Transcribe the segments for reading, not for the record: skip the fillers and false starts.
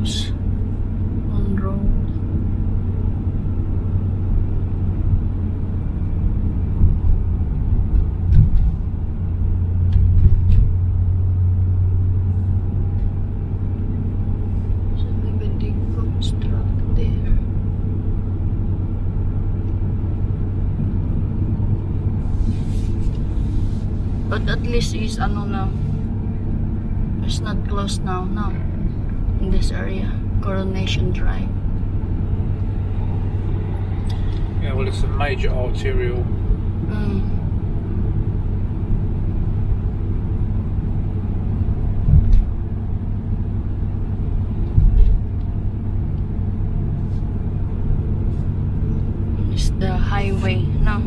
close on road. So maybe they construct there. But at least is ano now. It's not closed now. In this area, Coronation Drive. Yeah, well, it's a major arterial. It's the highway now.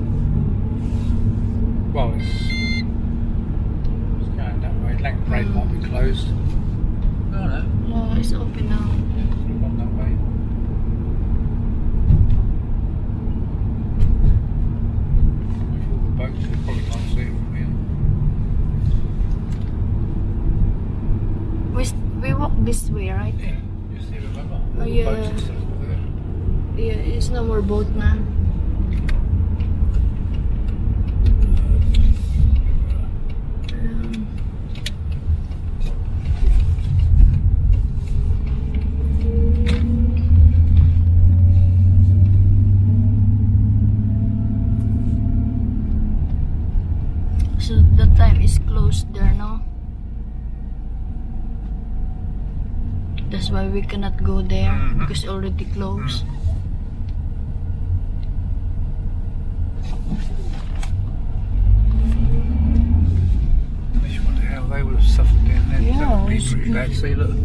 Well, it's going that way. Length Brake might be closed. No, no. No, it's open now. It's gone that way. With all the boats, you probably can't see it from here. We walk this way, right? Yeah, you see, remember? All Oh, the yeah. boats and stuff there. Yeah, it's no more boat now. So the time is closed there, no? That's why we cannot go there because it's already closed. I just wonder how they would have suffered down there. Yeah, That would be it's pretty good. bad. See, look.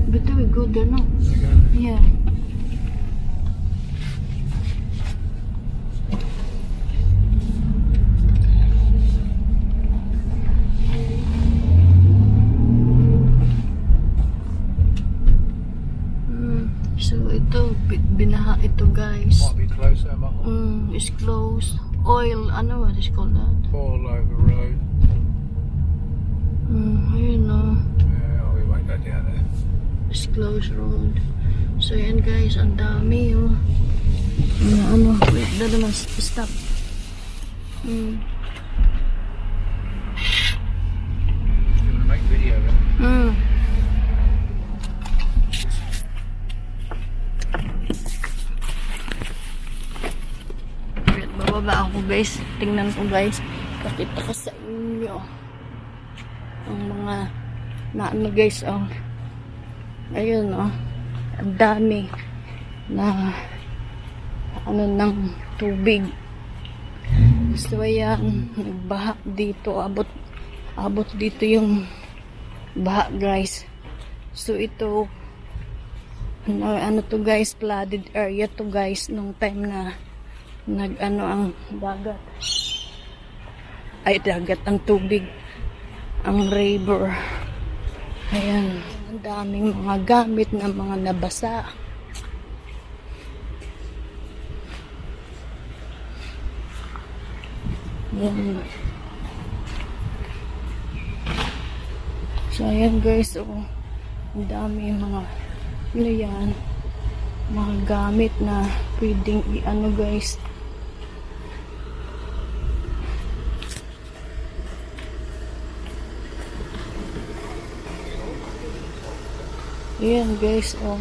But then we go there, no? There you go. Yeah. So ito, binaha ito guys. Might be close, YAMAHA. It's closed. Oil, ano what is called that? All over road. Ayun no. Yeah, we won't go down there. It's closed road. So yan guys, ang dami oh. Wait, naman, stop. You want to make video of it? Wait, bababa ako guys. Tingnan ko guys. Pakita ko sa inyo ang mga ano guys oh. Ayun oh. Ang dami na ano ng tubig. So ayan, nagbaha dito, abot dito yung baha guys. So ito ano to guys, flooded area to guys nung time na nag-ano ang dagat. Ay dagat ang tubig, ang river. Ayan, ang daming mga gamit na mga nabasa. Yan. So ayan guys, oh, ang dami mga ano yan, mga gamit na pwedeng i-ano guys. Ayan guys, oh.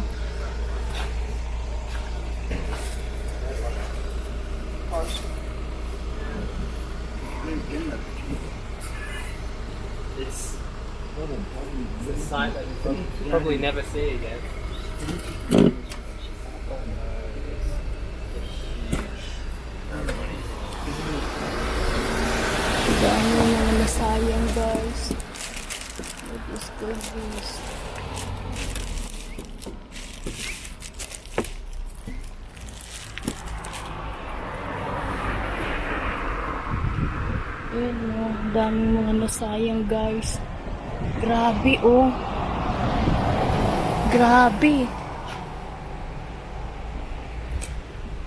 It's a sight that you probably never see again. Dami mga nasayang guys. What is this? Ayan o, daming mga nasayang guys. Grabe oh. Grabe.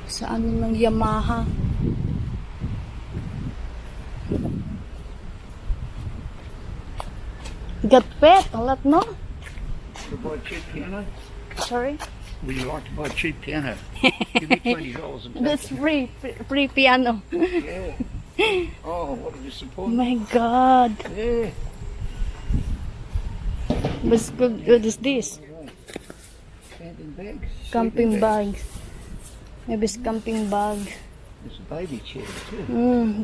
Sa ano ng Yamaha. Gatpet, alat no? The boy cheap piano. Sorry? Would you like to buy a cheap piano? Give me $20 and take That's free piano. it. Yeah. Oh, what a Oh disappointment. my God. Yeah. What's good? What is this? Camping bags. Camping sleeping bags. bag. Maybe it's camping bag. There's a baby chair too.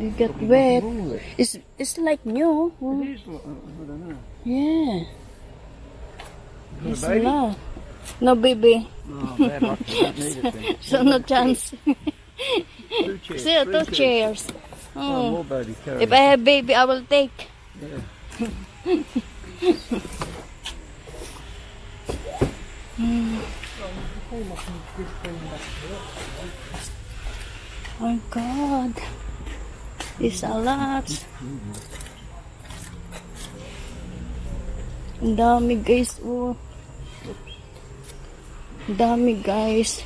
They get Nothing wet. wrong with it. It's like new. It is. I don't know. Yeah. Got It's a baby? not. No baby. Oh, bad luck. I don't need it then. So no chance. 2 chairs. Still 3 2 chairs. Oh, more baby carriage. If I have baby, I will take. Yeah. Oh God. It's a lot. Ang dami guys. Oh. Ang dami guys.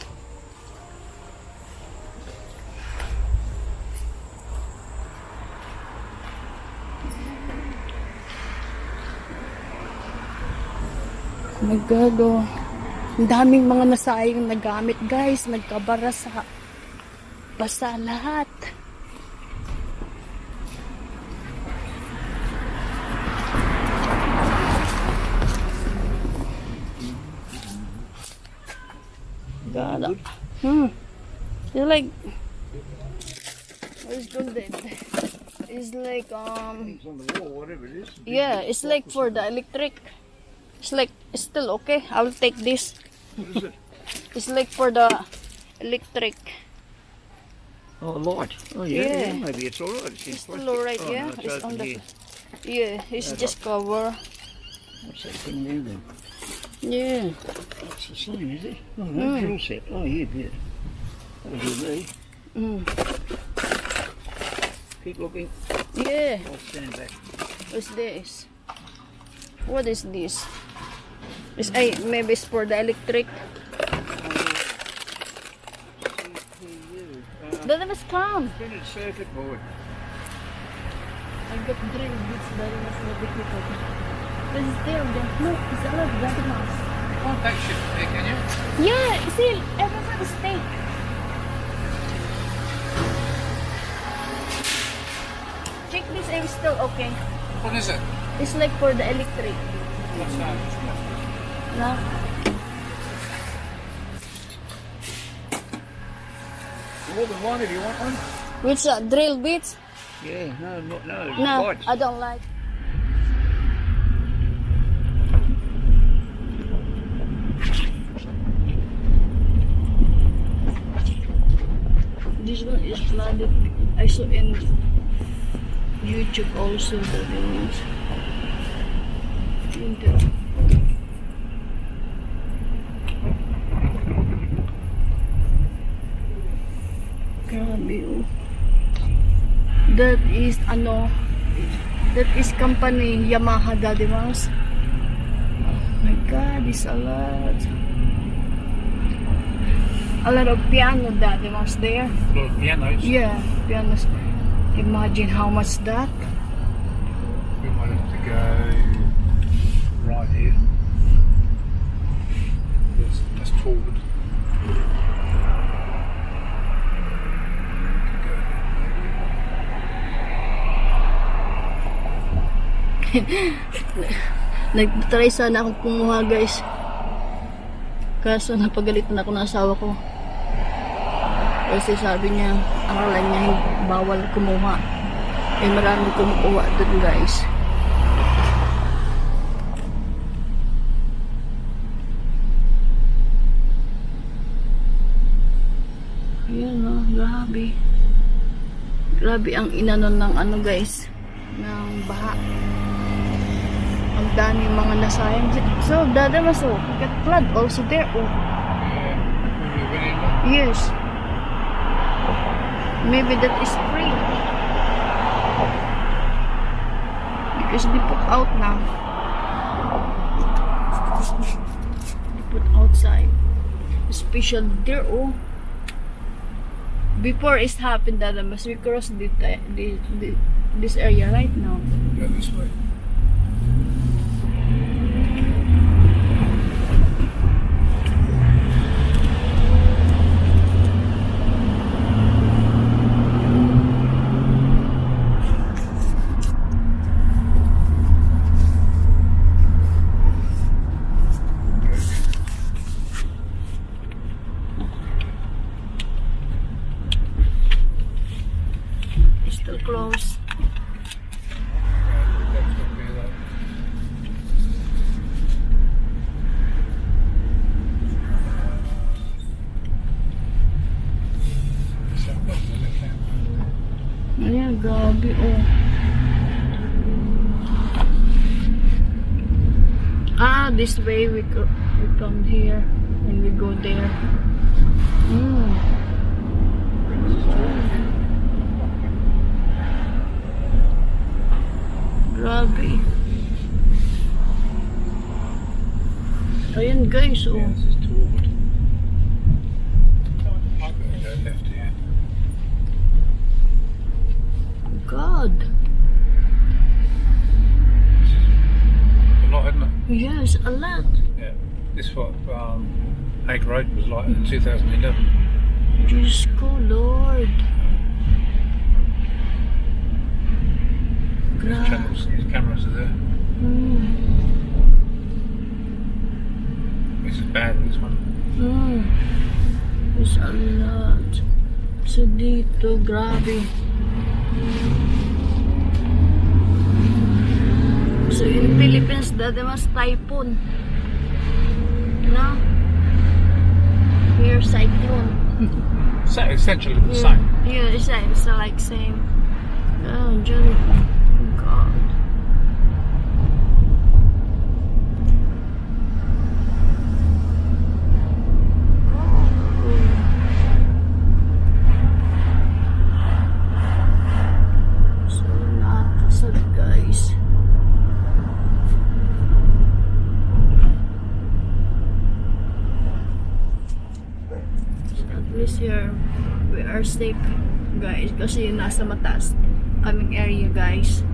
Oh my God, oh. Ang daming mga nasayang na gamit, guys. Nagkabara sa basa lahat. God. It's like, what is called it? It's like, Things on the wall, whatever it is. yeah, it's like for the electric. It's like, it's still okay. I will take this. What is it? It's like for the electric. Oh, a light. Oh, yeah, Yeah. yeah. Maybe it's all right. It's in It's still plastic. alright, Oh, yeah. no, it's It's open on the, here. yeah, it's just cover. What's that thing there then? Yeah. It's the same, is it? Oh, no, drill set. Oh, yeah, good. That'll do me. Keep looking. Yeah. I'll stand back. What's this? What is this? It's maybe it's for the electric. CPU. That must come. Printed circuit board. I got drill bits that was not difficult. This is there. No, it's a lot of mouse. Can't take shit from there, can you? Yeah, see, everyone is fake. Check this, it's still okay. What is it? It's like for the electric. What's that? No? More than one if you want one. Which drill bits? Yeah, no, No, lights. I don't like. This one is flooded. I saw in YouTube also that it was winter. Grabe, oh. That is that is company Yamaha, Daddy Mouse. Oh my God, it's a lot. A lot of piano, Daddy Mouse there. A lot of pianos. Yeah, pianos. Imagine how much that. We might have to go right here. That's forward. Nag-try sana akong kumuha, guys. Kaso napagalitan ako ng asawa ko. Kasi sabi niya, akala niya bawal kumuha. Eh maraming kumukuha dun, guys. Ayan, oh, grabe. Grabe ang inanon ng guys, ng baha. Ang dami mga nasayang. So, Dada Mas, oh, we got flood also there, oh. Yes. Maybe that is free. Because they put out now. They put outside. Especially there, oh. Before it happened, Dada Mas, we crossed this area right now. Go this way. close. Ayan, grabe oh. Ah, this way we come here and we go there. Grabe. Ayan guys, oh. Yeah, this is toward. Go left here. God. A lot, isn't it? Yes, a lot. Yeah. This what Hague Road was like in 2011. Diyos ko, Lord. These cameras are there. This is bad, this one. There's a lot. So dito, grabe. So in Philippines, dati mas typhoon. You know? Here, cyclone. Essentially the same. Yeah, it's like same. Oh, Johnny. God. So nakakasad guys. At least here we are safe guys kasi nasa mataas kaming area guys.